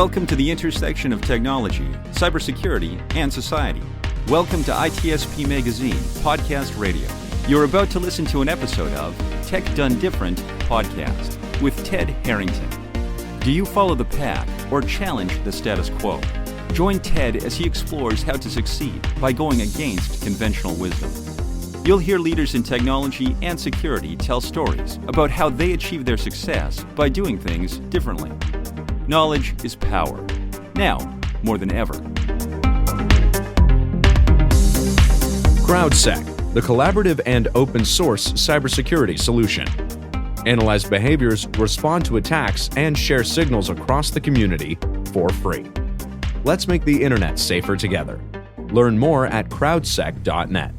Welcome to the intersection of technology, cybersecurity, and society. Welcome to ITSP Magazine Podcast Radio. You're about to listen to an episode of Tech Done Different podcast with Ted Harrington. Do you follow the pack or challenge the status quo? Join Ted as he explores how to succeed by going against conventional wisdom. You'll hear leaders in technology and security tell stories about how they achieve their success by doing things differently. Knowledge is power. Now, more than ever. CrowdSec, the collaborative and open source cybersecurity solution. Analyze behaviors, respond to attacks, and share signals across the community for free. Let's make the internet safer together. Learn more at crowdsec.net.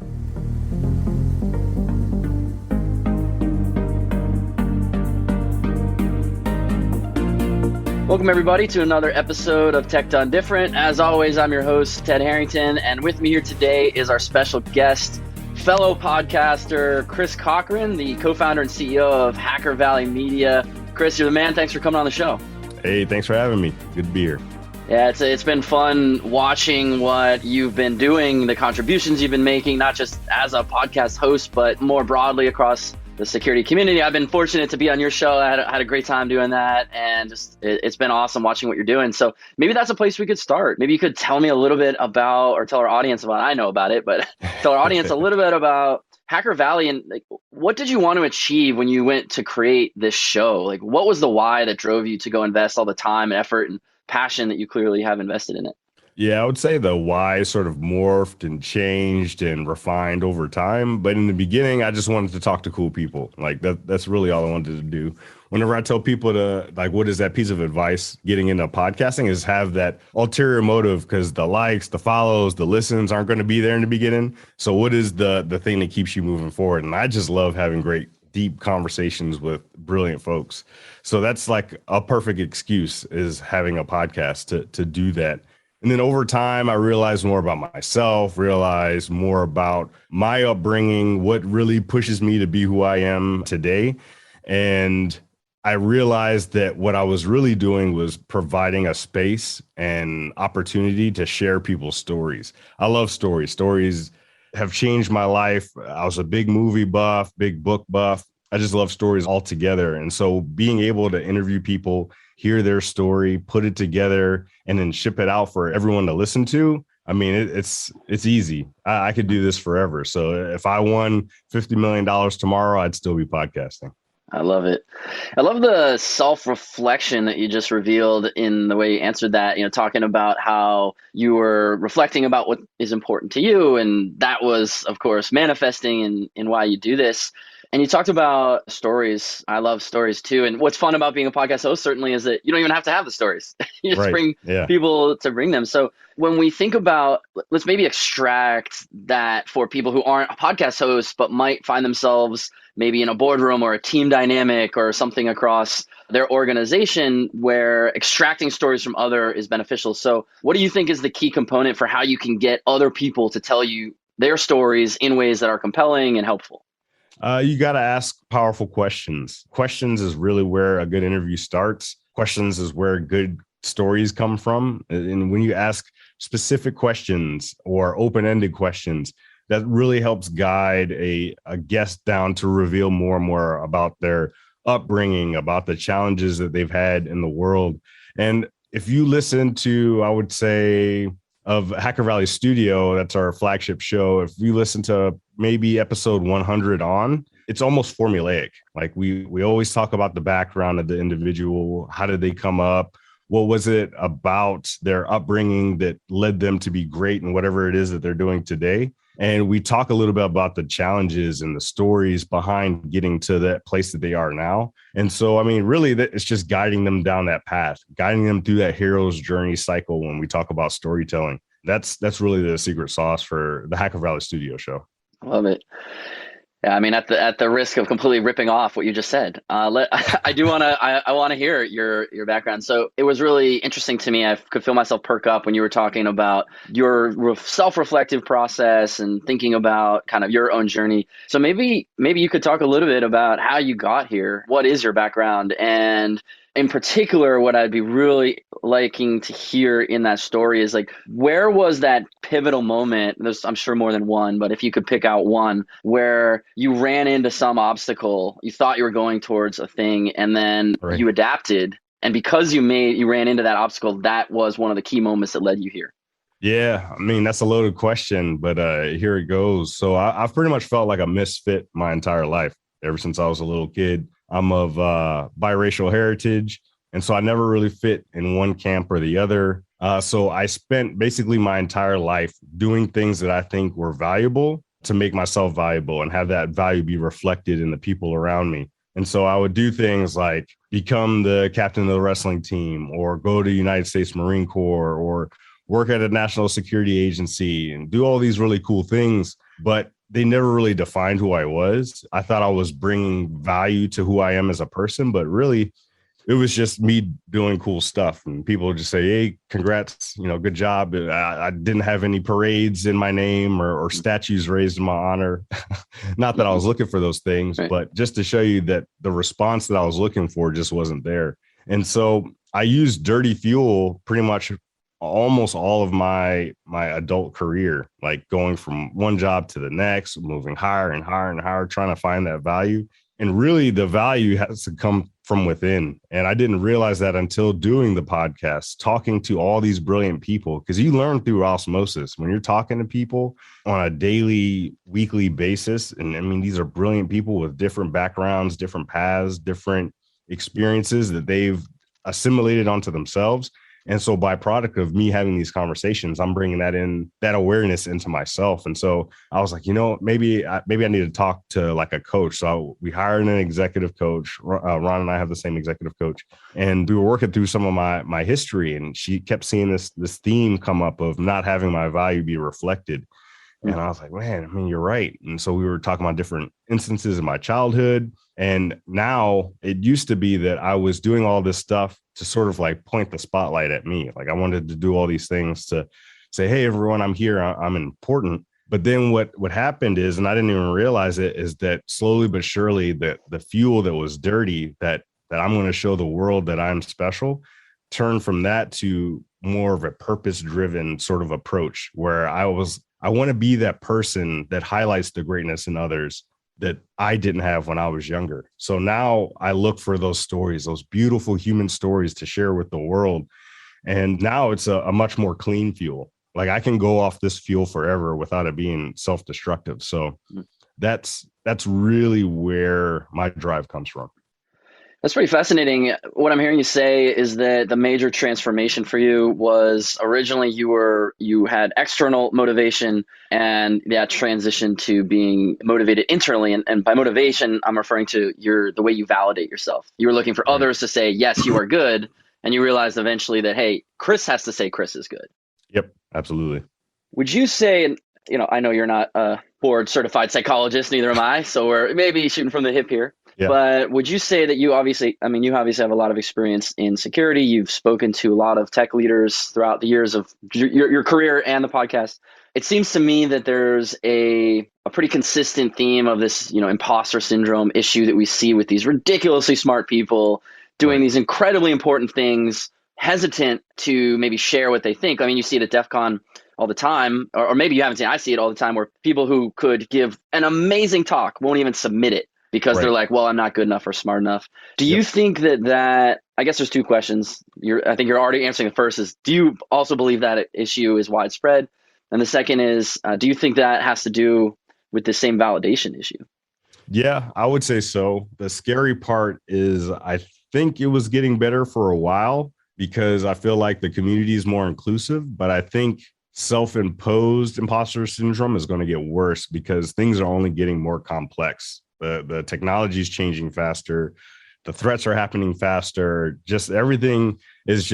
Welcome, everybody, to another episode of Tech Done Different. As always, I'm your host, Ted Harrington, and with me here today is our special guest, fellow podcaster, Chris Cochran, the co-founder and CEO of Hacker Valley Media. Chris, you're the man. Thanks for coming on the show. Hey, thanks for having me. Good to be here. Yeah, it's been fun watching what you've been doing, the contributions you've been making, not just as a podcast host, but more broadly across the security community. I've been fortunate to be on your show. I had a great time doing that, and it's been awesome watching what you're doing. So maybe that's a place we could start. Maybe you could tell me a little bit about, or tell our audience about, I know about it, but tell our audience a little bit about Hacker Valley and what did you want to achieve when you went to create this show? What was the why that drove you to go invest all the time and effort and passion that you clearly have invested in it? Yeah, I would say the why sort of morphed and changed and refined over time. But in the beginning, I just wanted to talk to cool people. That's really all I wanted to do. Whenever I tell people to, what is that piece of advice getting into podcasting, is have that ulterior motive, because the likes, the follows, the listens aren't going to be there in the beginning. So what is the thing that keeps you moving forward? And I just love having great, deep conversations with brilliant folks. So that's like a perfect excuse, is having a podcast to do that. And then over time, I realized more about myself, realized more about my upbringing, what really pushes me to be who I am today. And I realized that what I was really doing was providing a space and opportunity to share people's stories. I love stories. Stories have changed my life. I was a big movie buff, big book buff. I just love stories altogether. And so being able to interview people, hear their story, put it together, and then ship it out for everyone to listen to, I mean, it's easy. I could do this forever. So if I won $50 million tomorrow, I'd still be podcasting. I love it. I love the self-reflection that you just revealed in the way you answered that, talking about how you were reflecting about what is important to you. And that was, of course, manifesting in why you do this. And you talked about stories. I love stories too. And what's fun about being a podcast host certainly is that you don't even have to have the stories. You just bring people to bring them. So when we think about, let's maybe extract that for people who aren't a podcast host, but might find themselves maybe in a boardroom or a team dynamic or something across their organization where extracting stories from other is beneficial. So what do you think is the key component for how you can get other people to tell you their stories in ways that are compelling and helpful? You got to ask powerful questions. Questions is really where a good interview starts. Questions is where good stories come from. And when you ask specific questions or open-ended questions, that really helps guide a guest down to reveal more and more about their upbringing, about the challenges that they've had in the world. And if you listen to, I would say, of Hacker Valley Studio, that's our flagship show. If you listen to maybe episode 100 on, it's almost formulaic. We always talk about the background of the individual. How did they come up? What was it about their upbringing that led them to be great in whatever it is that they're doing today? And we talk a little bit about the challenges and the stories behind getting to that place that they are now. And so, I mean, really, it's just guiding them down that path, guiding them through that hero's journey cycle. When we talk about storytelling, that's really the secret sauce for the Hacker Valley Studio show. I love it. Yeah, I mean, at the risk of completely ripping off what you just said, I want to hear your background. So it was really interesting to me. I could feel myself perk up when you were talking about your self-reflective process and thinking about kind of your own journey. So maybe you could talk a little bit about how you got here. What is your background, and in particular, what I'd be really liking to hear in that story is like, where was that pivotal moment? There's, I'm sure, more than one, but if you could pick out one where you ran into some obstacle, you thought you were going towards a thing, and then Right. you adapted. And because you ran into that obstacle, that was one of the key moments that led you here. Yeah, I mean, that's a loaded question, but here it goes. So I've pretty much felt like a misfit my entire life, ever since I was a little kid. I'm of biracial heritage, and so I never really fit in one camp or the other. So I spent basically my entire life doing things that I think were valuable to make myself valuable and have that value be reflected in the people around me. And so I would do things like become the captain of the wrestling team, or go to United States Marine Corps, or work at a national security agency, and do all these really cool things, but they never really defined who I was. I thought I was bringing value to who I am as a person, but really it was just me doing cool stuff. And people would just say, hey, congrats, good job. I didn't have any parades in my name or statues raised in my honor. Not that I was looking for those things, Right. but just to show you that the response that I was looking for just wasn't there. And so I used dirty fuel pretty much almost all of my adult career, like going from one job to the next, moving higher and higher and higher, trying to find that value. And really the value has to come from within. And I didn't realize that until doing the podcast, talking to all these brilliant people, because you learn through osmosis when you're talking to people on a daily, weekly basis. And I mean, these are brilliant people with different backgrounds, different paths, different experiences that they've assimilated onto themselves. And so by product of me having these conversations, I'm bringing that awareness into myself. And so I was like, maybe I need to talk to like a coach. So we hired an executive coach. Ron and I have the same executive coach, and we were working through some of my history, and she kept seeing this theme come up of not having my value be reflected. And I was like, man, I mean, you're right. And so we were talking about different instances in my childhood. And now it used to be that I was doing all this stuff to sort of like point the spotlight at me. Like I wanted to do all these things to say, hey, everyone, I'm here. I'm important. But then what happened is, and I didn't even realize it, is that slowly but surely the fuel that was dirty, that I'm going to show the world that I'm special, turned from that to more of a purpose-driven sort of approach, where I want to be that person that highlights the greatness in others that I didn't have when I was younger. So now I look for those stories, those beautiful human stories to share with the world. And now it's a much more clean fuel. Like I can go off this fuel forever without it being self-destructive. So that's really where my drive comes from. That's pretty fascinating. What I'm hearing you say is that the major transformation for you was originally you had external motivation, and that transition to being motivated internally. And by motivation, I'm referring to the way you validate yourself. You were looking for others to say, yes, you are good. And you realized eventually that, hey, Chris has to say Chris is good. Yep, absolutely. Would you say, and I know you're not a board certified psychologist, neither am I, so we're maybe shooting from the hip here. Yeah. But would you say that you obviously have a lot of experience in security. You've spoken to a lot of tech leaders throughout the years of your career and the podcast. It seems to me that there's a pretty consistent theme of this, imposter syndrome issue that we see with these ridiculously smart people doing these incredibly important things, hesitant to maybe share what they think. I mean, you see it at DEF CON all the time, or maybe you haven't seen it. I see it all the time, where people who could give an amazing talk won't even submit it because they're like, well, I'm not good enough or smart enough. Do you think that I guess there's two questions. I think you're already answering the first is, do you also believe that issue is widespread? And the second is, do you think that has to do with the same validation issue? Yeah, I would say so. The scary part is I think it was getting better for a while because I feel like the community is more inclusive, but I think self-imposed imposter syndrome is going to get worse because things are only getting more complex. The technology is changing faster. The threats are happening faster. Just everything is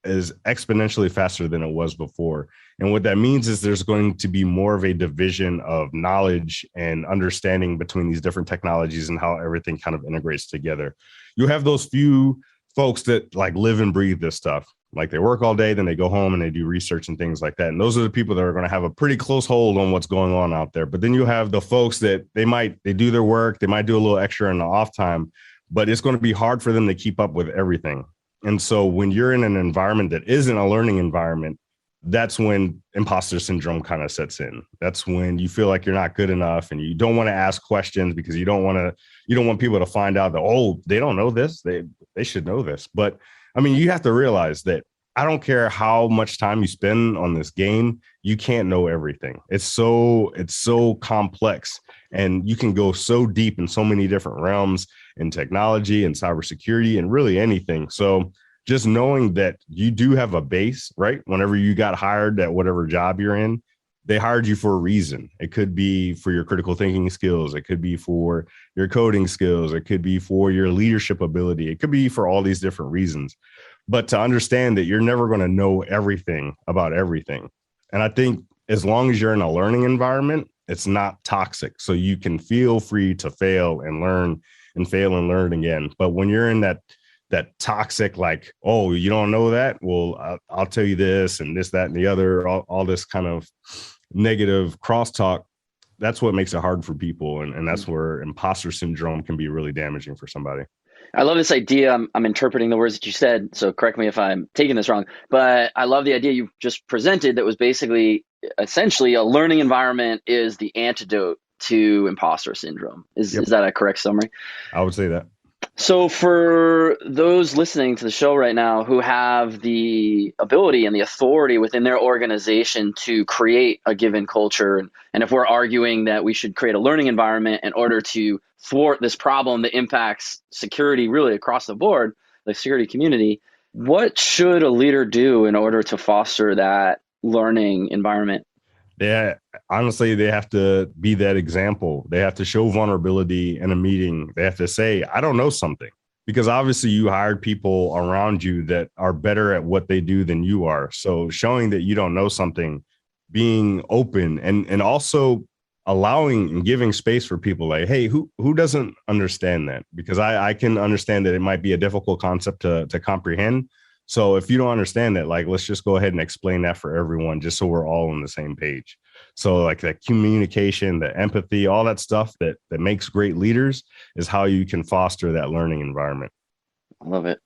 exponentially faster than it was before. And what that means is there's going to be more of a division of knowledge and understanding between these different technologies and how everything kind of integrates together. You have those few folks that like live and breathe this stuff. Like they work all day, then they go home and they do research and things like that. And those are the people that are going to have a pretty close hold on what's going on out there. But then you have the folks that they do their work, they might do a little extra in the off time, but it's going to be hard for them to keep up with everything. And so when you're in an environment that isn't a learning environment, that's when imposter syndrome kind of sets in. That's when you feel like you're not good enough and you don't want to ask questions because you don't want people to find out that, oh, they don't know this. They should know this. But I mean, you have to realize that I don't care how much time you spend on this game, you can't know everything. It's so complex, and you can go so deep in so many different realms in technology and cybersecurity and really anything. So just knowing that you do have a base, right? Whenever you got hired at whatever job you're in, they hired you for a reason. It could be for your critical thinking skills. It could be for your coding skills. It could be for your leadership ability. It could be for all these different reasons. But to understand that you're never going to know everything about everything. And I think as long as you're in a learning environment, it's not toxic. So you can feel free to fail and learn and fail and learn again. But when you're in that toxic, like, oh, you don't know that? Well, I'll tell you this and this, that, and the other, all this kind of negative crosstalk, that's what makes it hard for people. And that's where imposter syndrome can be really damaging for somebody. I love this idea. I'm interpreting the words that you said, so correct me if I'm taking this wrong, but I love the idea you just presented that was basically essentially a learning environment is the antidote to imposter syndrome. Is that a correct summary? I would say that. So for those listening to the show right now who have the ability and the authority within their organization to create a given culture, and if we're arguing that we should create a learning environment in order to thwart this problem that impacts security really across the board, the security community, what should a leader do in order to foster that learning environment? Yeah, honestly, they have to be that example. They have to show vulnerability in a meeting. They have to say, I don't know something, because obviously you hired people around you that are better at what they do than you are. So showing that you don't know something, being open, and also allowing and giving space for people like, hey, who doesn't understand that? Because I can understand that it might be a difficult concept to comprehend. So if you don't understand that, like, let's just go ahead and explain that for everyone, just so we're all on the same page. So like that communication, the empathy, all that stuff that makes great leaders is how you can foster that learning environment. I love it.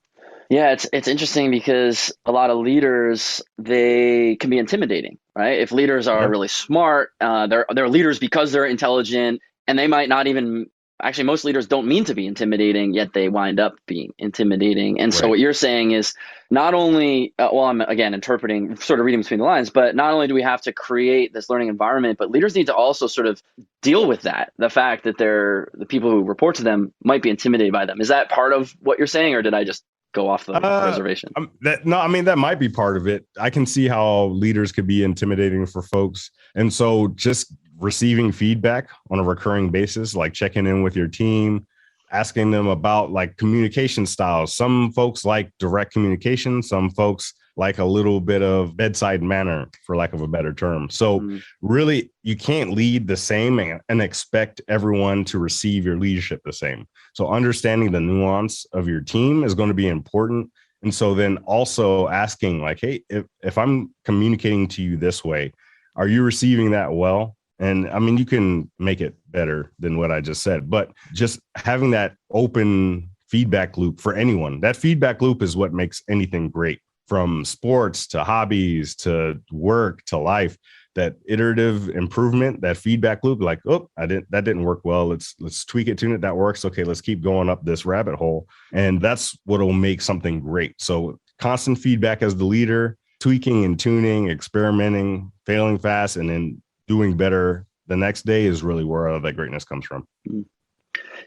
Yeah, it's interesting because a lot of leaders, they can be intimidating, right? If leaders are really smart, they're leaders because they're intelligent, and they might not even. Actually, most leaders don't mean to be intimidating, yet they wind up being intimidating. And so what you're saying is not only, I'm again interpreting, sort of reading between the lines, but not only do we have to create this learning environment, but leaders need to also sort of deal with that. The fact that the people who report to them might be intimidated by them. Is that part of what you're saying, or did I just go off the reservation? That might be part of it. I can see how leaders could be intimidating for folks. And so just receiving feedback on a recurring basis, like checking in with your team, asking them about like communication styles. Some folks like direct communication. Some folks like a little bit of bedside manner, for lack of a better term. So really, you can't lead the same and expect everyone to receive your leadership the same. So understanding the nuance of your team is going to be important. And so then also asking like, hey, if I'm communicating to you this way, are you receiving that well? And I mean, you can make it better than what I just said, but just having that open feedback loop for anyone, that feedback loop is what makes anything great, from sports to hobbies to work to life. That iterative improvement, that feedback loop, like, oh, that didn't work well. Let's tweak it, tune it. That works. Okay, let's keep going up this rabbit hole. And that's what will make something great. So constant feedback as the leader, tweaking and tuning, experimenting, failing fast, and then doing better the next day is really where that greatness comes from.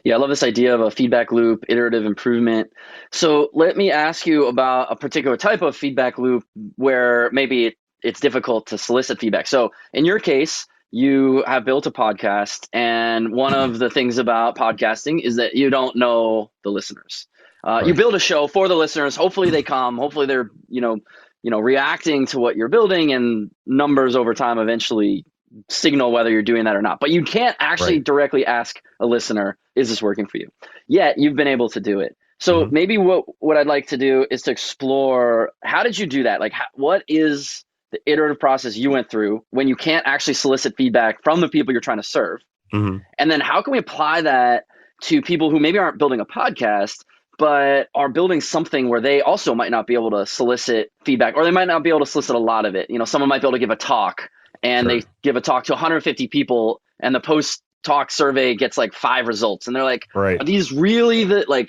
Yeah, I love this idea of a feedback loop, iterative improvement. So let me ask you about a particular type of feedback loop where maybe it's difficult to solicit feedback. So in your case, you have built a podcast, and one of the things about podcasting is that you don't know the listeners. You build a show for the listeners. Hopefully they come. Hopefully they're reacting to what you're building, and numbers over time eventually signal whether you're doing that or not. But you can't actually directly ask a listener, is this working for you? Yet you've been able to do it. So maybe what I'd like to do is to explore, how did you do that? Like, what is the iterative process you went through when you can't actually solicit feedback from the people you're trying to serve? And then how can we apply that to people who maybe aren't building a podcast, but are building something where they also might not be able to solicit feedback, or they might not be able to solicit a lot of it. Someone might be able to give a talk and Sure. they give a talk to 150 people and the post talk survey gets like 5 results. And they're like, Right. are these really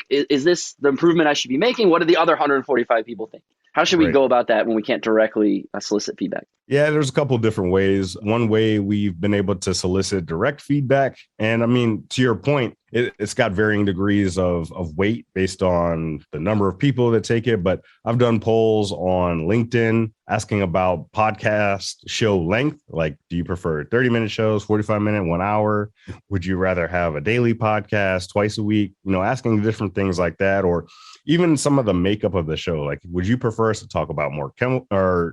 is this the improvement I should be making? What do the other 145 people think? How should we Right. go about that when we can't directly solicit feedback? Yeah, there's a couple different ways. One way we've been able to solicit direct feedback. And I mean, to your point, it's got varying degrees of weight based on the number of people that take it. But I've done polls on LinkedIn asking about podcast show length. Like, do you prefer 30-minute shows, 45-minute, 1 hour? Would you rather have a daily podcast twice a week? Asking different things like that, or even some of the makeup of the show. Like, would you prefer us to talk about more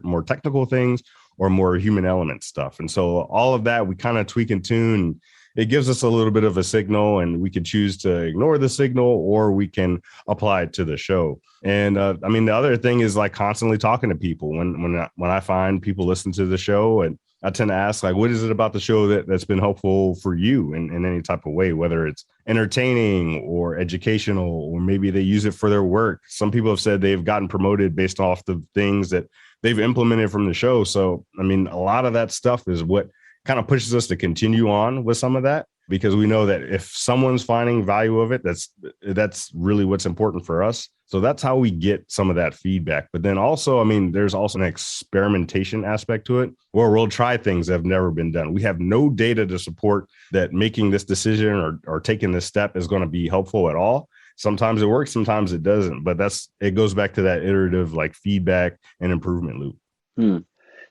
more technical things or more human element stuff? And so all of that we kind of tweak and tune. It gives us a little bit of a signal, and we could choose to ignore the signal, or we can apply it to the show. And I mean, the other thing is like constantly talking to people. When I find people listen to the show, and I tend to ask, like, what is it about the show that's been helpful for you in any type of way, whether it's entertaining or educational, or maybe they use it for their work. Some people have said they've gotten promoted based off the things that they've implemented from the show. So, I mean, a lot of that stuff is what kind of pushes us to continue on with some of that, because we know that if someone's finding value of it, that's really what's important for us. So that's how we get some of that feedback. But then also, I mean, there's also an experimentation aspect to it, where we'll try things that have never been done. We have no data to support that making this decision or taking this step is going to be helpful at all. Sometimes it works, sometimes it doesn't. But it goes back to that iterative like feedback and improvement loop.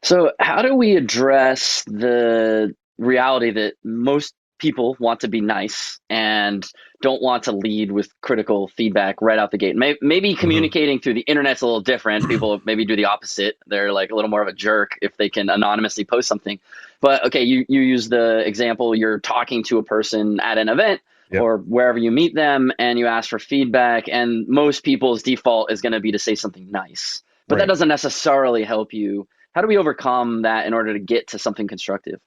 So how do we address the reality that most people want to be nice and don't want to lead with critical feedback right out the gate? Maybe communicating through the internet's a little different. People maybe do the opposite. They're like a little more of a jerk if they can anonymously post something. But okay, you use the example, you're talking to a person at an event. Yep. Or wherever you meet them, and you ask for feedback, and most people's default is going to be to say something nice. But that doesn't necessarily help you. How do we overcome that in order to get to something constructive?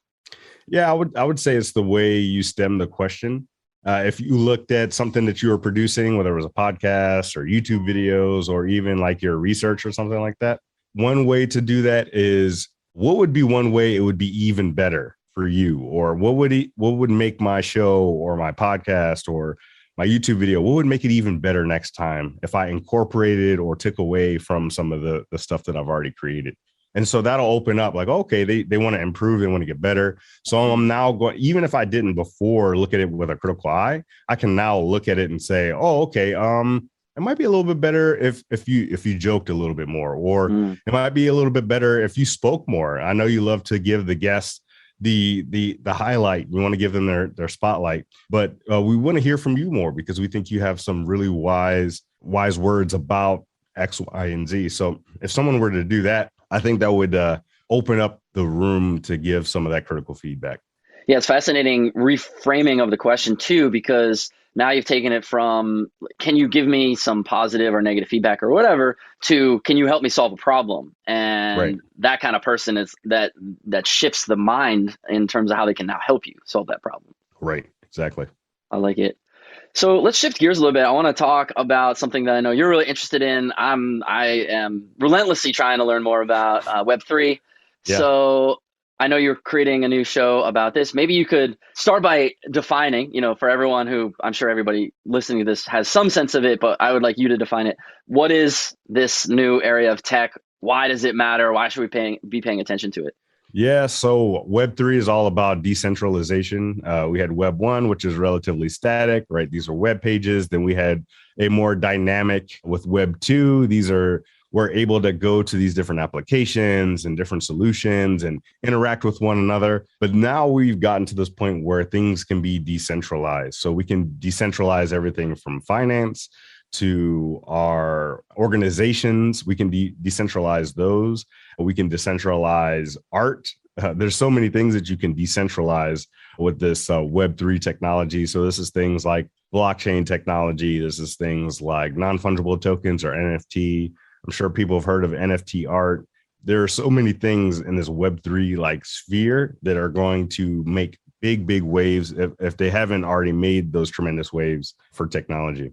Yeah, I would say it's the way you stem the question. If you looked at something that you were producing, whether it was a podcast or YouTube videos or even like your research or something like that, one way to do that is, what would be one way it would be even better for you? Or what would make my show or my podcast or my YouTube video, what would make it even better next time if I incorporated or took away from some of the stuff that I've already created? And so that'll open up like, okay, they want to improve, they want to get better. So I'm now going, even if I didn't before look at it with a critical eye, I can now look at it and say, oh, okay, it might be a little bit better if you joked a little bit more, or it might be a little bit better if you spoke more. I know you love to give the guests the highlight. We want to give them their spotlight, but we want to hear from you more, because we think you have some really wise words about X, Y, and Z. So if someone were to do that, I think that would open up the room to give some of that critical feedback. Yeah, it's fascinating reframing of the question too, because now you've taken it from, can you give me some positive or negative feedback or whatever, to, can you help me solve a problem? And that kind of person is that shifts the mind in terms of how they can now help you solve that problem. Right. Exactly. I like it. So let's shift gears a little bit. I want to talk about something that I know you're really interested in. I am relentlessly trying to learn more about Web3. Yeah. So I know you're creating a new show about this. Maybe you could start by defining, for everyone who, I'm sure everybody listening to this has some sense of it, but I would like you to define it. What is this new area of tech? Why does it matter? Why should we be paying attention to it? Yeah, so Web3 is all about decentralization. We had Web 1, which is relatively static, right? These are web pages. Then we had a more dynamic with Web 2. We're able to go to these different applications and different solutions and interact with one another. But now we've gotten to this point where things can be decentralized. So we can decentralize everything from finance to our organizations. We can decentralize those. We can decentralize art. There's so many things that you can decentralize with this Web3 technology. So this is things like blockchain technology. This is things like non-fungible tokens or NFT. I'm sure people have heard of NFT art. There are so many things in this Web3 like sphere that are going to make big waves if they haven't already made those tremendous waves for technology.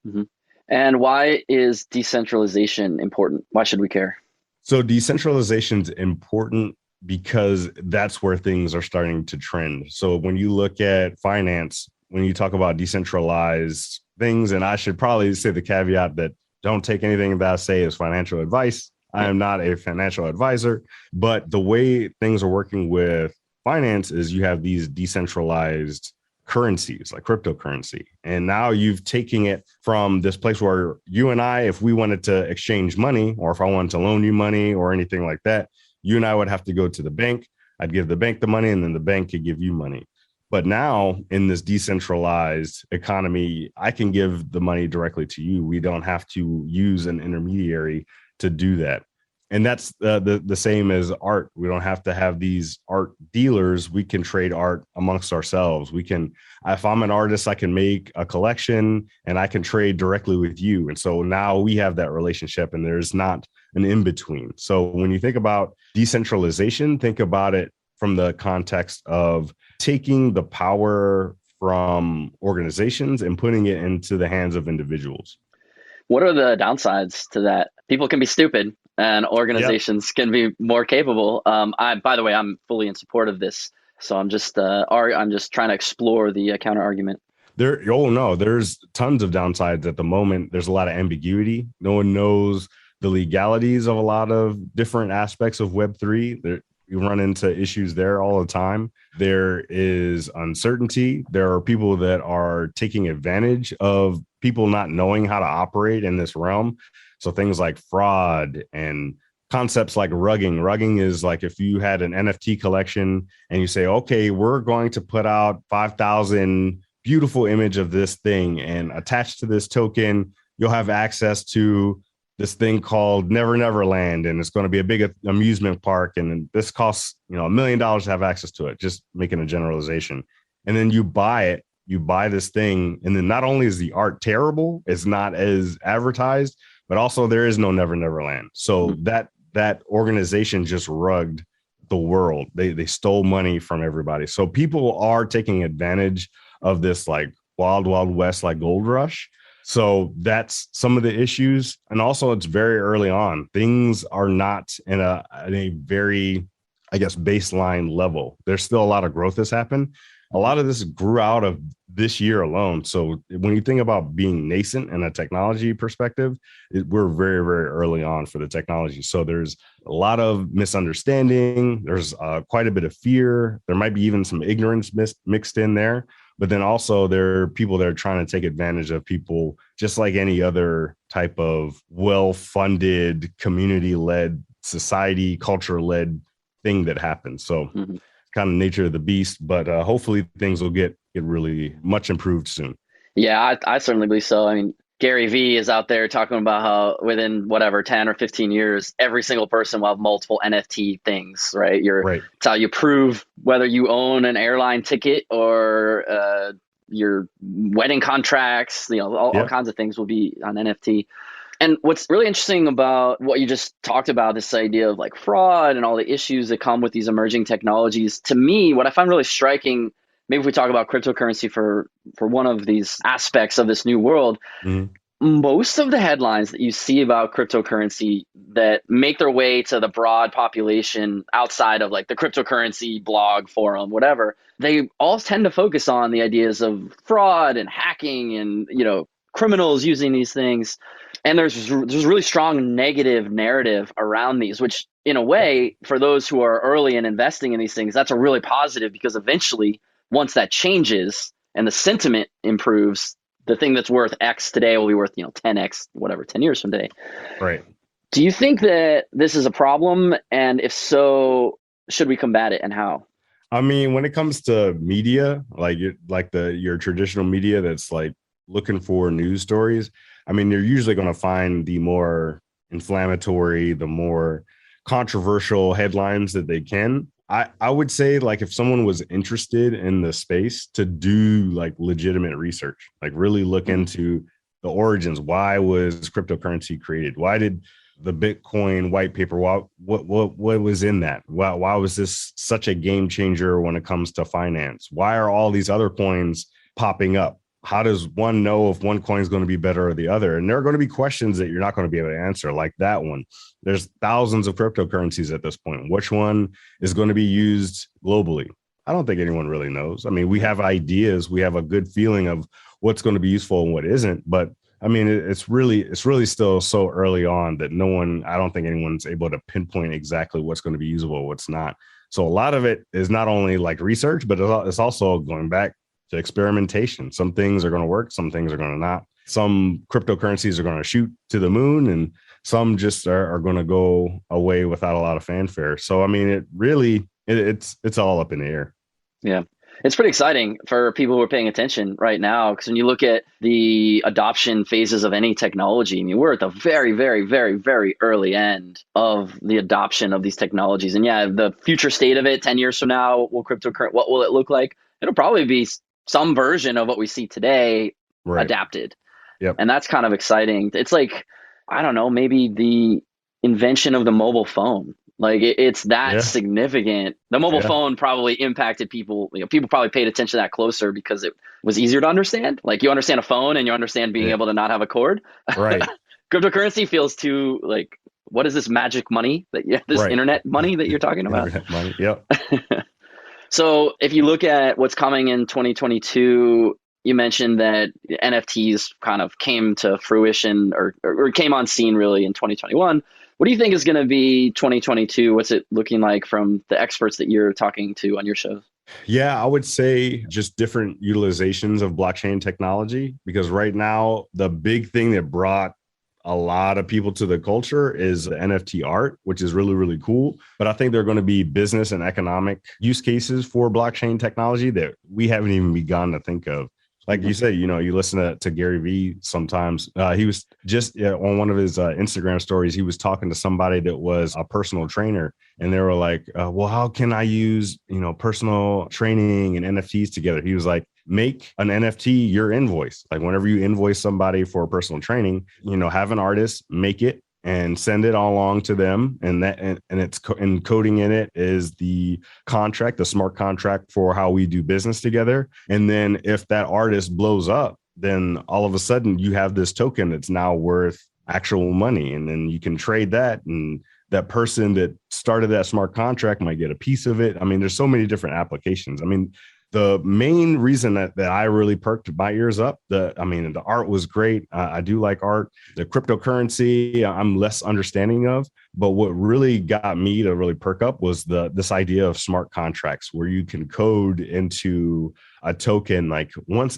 Mm-hmm. And why is decentralization important? Why should we care? So decentralization is important because that's where things are starting to trend. So when you look at finance, when you talk about decentralized things, and I should probably say the caveat that don't take anything that I say as financial advice. I am not a financial advisor, but the way things are working with finance is you have these decentralized currencies like cryptocurrency. And now you've taken it from this place where you and I, if we wanted to exchange money, or if I wanted to loan you money or anything like that, you and I would have to go to the bank. I'd give the bank the money and then the bank could give you money. But now in this decentralized economy, I can give the money directly to you. We don't have to use an intermediary to do that. And that's the same as art. We don't have to have these art dealers. We can trade art amongst ourselves. We can, if I'm an artist, I can make a collection and I can trade directly with you. And so now we have that relationship and there's not an in-between. So when you think about decentralization, think about it from the context of taking the power from organizations and putting it into the hands of individuals. What are the downsides to that? People can be stupid and organizations can be more capable. By the way, I'm fully in support of this. So I'm just trying to explore the counter argument. There's tons of downsides at the moment. There's a lot of ambiguity. No one knows the legalities of a lot of different aspects of Web3. You run into issues there all the time. There is uncertainty. There are people that are taking advantage of people not knowing how to operate in this realm. So things like fraud and concepts like rugging. Rugging is like if you had an NFT collection and you say, okay, we're going to put out 5,000 beautiful image of this thing, and attached to this token, you'll have access to this thing called Never Land, and it's going to be a big amusement park, and this costs $1 million to have access to it, just making a generalization. And then you buy this thing, and then not only is the art terrible, it's not as advertised, but also there is no Never Land. So that organization just rugged the world. They stole money from everybody. So people are taking advantage of this like wild west, like gold rush. So that's some of the issues. And also it's very early on. Things are not in a very, I guess, baseline level. There's still a lot of growth that's happened. A lot of this grew out of this year alone. So when you think about being nascent in a technology perspective, we're very, very early on for the technology. So there's a lot of misunderstanding. There's quite a bit of fear. There might be even some ignorance mixed in there. But then also there are people that are trying to take advantage of people, just like any other type of well-funded, community-led, society, culture-led thing that happens. So kind of nature of the beast, but hopefully things will get really much improved soon. Yeah, I certainly believe so. I mean, Gary Vee is out there talking about how within 10 or 15 years, every single person will have multiple NFT things, right? It's how you prove whether you own an airline ticket or your wedding contracts, all kinds of things will be on NFT. And what's really interesting about what you just talked about, this idea of like fraud and all the issues that come with these emerging technologies, to me, what I find really striking, maybe if we talk about cryptocurrency for one of these aspects of this new world, most of the headlines that you see about cryptocurrency that make their way to the broad population outside of like the cryptocurrency blog, forum, whatever, they all tend to focus on the ideas of fraud and hacking and, criminals using these things. And there's really strong negative narrative around these, which in a way, for those who are early in investing in these things, that's a really positive, because eventually once that changes and the sentiment improves, the thing that's worth X today will be worth, 10X, 10 years from today. Right. Do you think that this is a problem? And if so, should we combat it, and how? I mean, when it comes to media, your traditional media that's like looking for news stories, I mean, they're usually going to find the more inflammatory, the more controversial headlines that they can. I would say, like, if someone was interested in the space, to do like legitimate research, like really look into the origins. Why was cryptocurrency created? Why did the Bitcoin white paper? What was in that? Why was this such a game changer when it comes to finance? Why are all these other coins popping up? How does one know if one coin is going to be better or the other? And there are going to be questions that you're not going to be able to answer, like that one. There's thousands of cryptocurrencies at this point. Which one is going to be used globally? I don't think anyone really knows. I mean, we have ideas. We have a good feeling of what's going to be useful and what isn't. But I mean, it's really still so early on that I don't think anyone's able to pinpoint exactly what's going to be usable, what's not. So a lot of it is not only like research, but it's also going back to experimentation. Some things are going to work, some things are going to not. Some cryptocurrencies are going to shoot to the moon, and some just are going to go away without a lot of fanfare. So, I mean, it's all up in the air. Yeah. It's pretty exciting for people who are paying attention right now, because when you look at the adoption phases of any technology, I mean, we're at the very, very, very, very early end of the adoption of these technologies. And yeah, the future state of it, 10 years from now, what will it look like? It'll probably be some version of what we see today, right, adapted. Yep. And that's kind of exciting. It's like, I don't know, maybe the invention of the mobile phone. Like it's that significant. The mobile phone probably impacted people. People probably paid attention to that closer because it was easier to understand. Like you understand a phone and you understand being able to not have a cord. Right. Cryptocurrency feels too like, what is this magic money internet money that you're talking about? Internet money. Yep. So if you look at what's coming in 2022, you mentioned that NFTs kind of came to fruition or came on scene really in 2021. What do you think is going to be 2022? What's it looking like from the experts that you're talking to on your shows? Yeah, I would say just different utilizations of blockchain technology, because right now the big thing that brought a lot of people to the culture is NFT art, which is really, really cool. But I think there are going to be business and economic use cases for blockchain technology that we haven't even begun to think of. Like you said, you listen to Gary Vee sometimes. He was just on one of his Instagram stories. He was talking to somebody that was a personal trainer, and they were like, well, how can I use, personal training and NFTs together? He was like, make an NFT your invoice. Like whenever you invoice somebody for personal training, have an artist make it and send it all along to them. And it's encoding in it is the contract, the smart contract for how we do business together. And then if that artist blows up, then all of a sudden you have this token that's now worth actual money. And then you can trade that, and that person that started that smart contract might get a piece of it. I mean, there's so many different applications. I mean, the main reason that I really perked my ears up, the art was great. I do like art. The cryptocurrency, I'm less understanding of. But what really got me to really perk up was this idea of smart contracts, where you can code into a token like,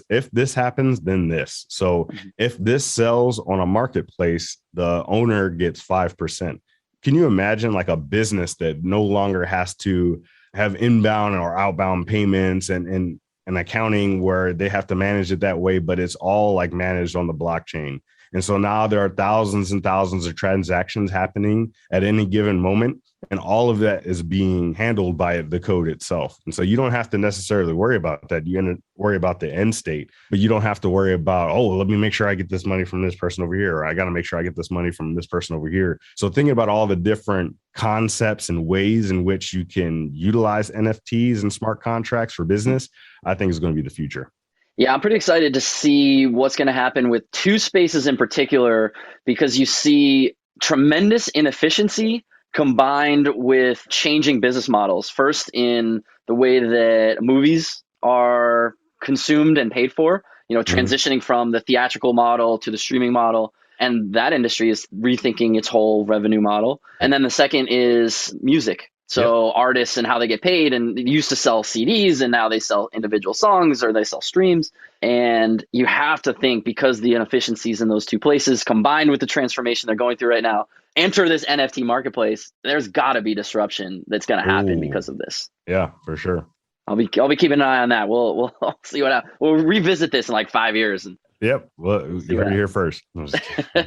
if this happens, then this. So if this sells on a marketplace, the owner gets 5%. Can you imagine like a business that no longer has to have inbound or outbound payments and accounting where they have to manage it that way, but it's all like managed on the blockchain? And so now there are thousands and thousands of transactions happening at any given moment, and all of that is being handled by the code itself. And so you don't have to necessarily worry about that. You worry about the end state, but you don't have to worry about, let me make sure I get this money from this person over here, or I got to make sure I get this money from this person over here. So thinking about all the different concepts and ways in which you can utilize NFTs and smart contracts for business, I think is going to be the future. Yeah, I'm pretty excited to see what's going to happen with two spaces in particular, because you see tremendous inefficiency combined with changing business models. First, in the way that movies are consumed and paid for, transitioning from the theatrical model to the streaming model. And that industry is rethinking its whole revenue model. And then the second is music. So artists and how they get paid, and they used to sell CDs and now they sell individual songs or they sell streams. And you have to think, because the inefficiencies in those two places combined with the transformation they're going through right now, enter this NFT marketplace, there's got to be disruption that's going to happen because of this. Yeah, for sure. I'll be keeping an eye on that. We'll see what happens. We'll revisit this in like 5 years. Yep. Well, you heard it here first.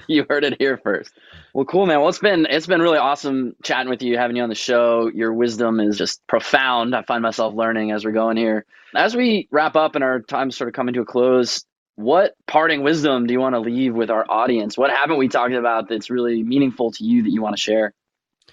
You heard it here first. Well, cool, man. Well, it's been really awesome chatting with you, having you on the show. Your wisdom is just profound. I find myself learning as we're going here. As we wrap up and our time's sort of coming to a close, what parting wisdom do you want to leave with our audience? What haven't we talked about that's really meaningful to you that you want to share?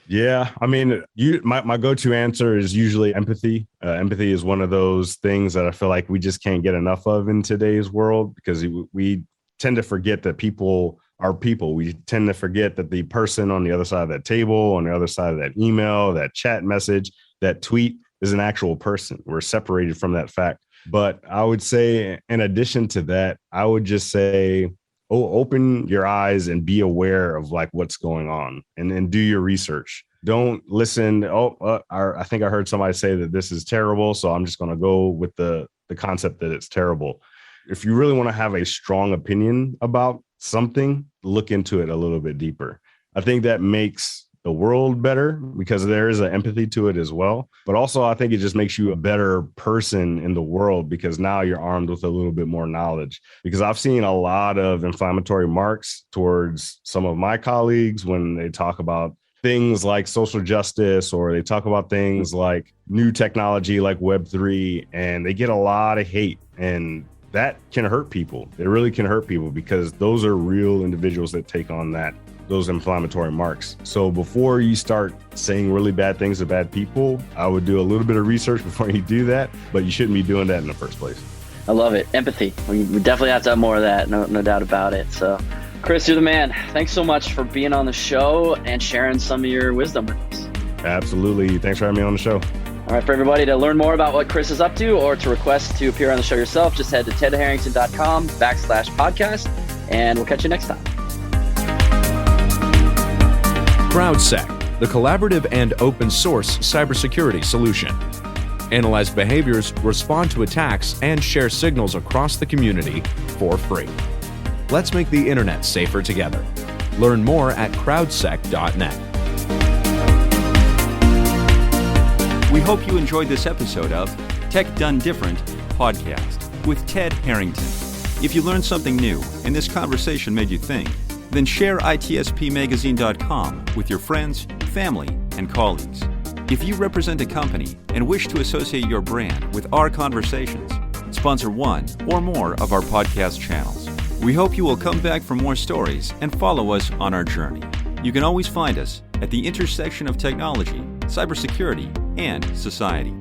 Yeah, I mean, my go-to answer is usually empathy. Empathy is one of those things that I feel like we just can't get enough of in today's world, because we tend to forget that people are people. We tend to forget that the person on the other side of that table, on the other side of that email, that chat message, that tweet is an actual person. We're separated from that fact. But I would say, in addition to that, I would just say, open your eyes and be aware of like what's going on, and do your research. Don't listen. I think I heard somebody say that this is terrible, so I'm just going to go with the concept that it's terrible. If you really want to have a strong opinion about something, look into it a little bit deeper. I think that makes the world better, because there is an empathy to it as well. But also, I think it just makes you a better person in the world, because now you're armed with a little bit more knowledge. Because I've seen a lot of inflammatory marks towards some of my colleagues when they talk about things like social justice, or they talk about things like new technology like Web3, and they get a lot of hate. And that can hurt people. It really can hurt people, because those are real individuals that take on those inflammatory marks. So before you start saying really bad things to bad people, I would do a little bit of research before you do that, but you shouldn't be doing that in the first place. I love it. Empathy. We definitely have to have more of that. No doubt about it. So Chris, you're the man. Thanks so much for being on the show and sharing some of your wisdom with us. Absolutely. Thanks for having me on the show. All right, for everybody to learn more about what Chris is up to, or to request to appear on the show yourself, just head to tedharrington.com/podcast, and we'll catch you next time. CrowdSec, the collaborative and open source cybersecurity solution. Analyze behaviors, respond to attacks, and share signals across the community for free. Let's make the internet safer together. Learn more at crowdsec.net. We hope you enjoyed this episode of Tech Done Different podcast with Ted Harrington. If you learned something new and this conversation made you think, then share itspmagazine.com with your friends, family, and colleagues. If you represent a company and wish to associate your brand with our conversations, sponsor one or more of our podcast channels. We hope you will come back for more stories and follow us on our journey. You can always find us at the intersection of technology, cybersecurity, and society.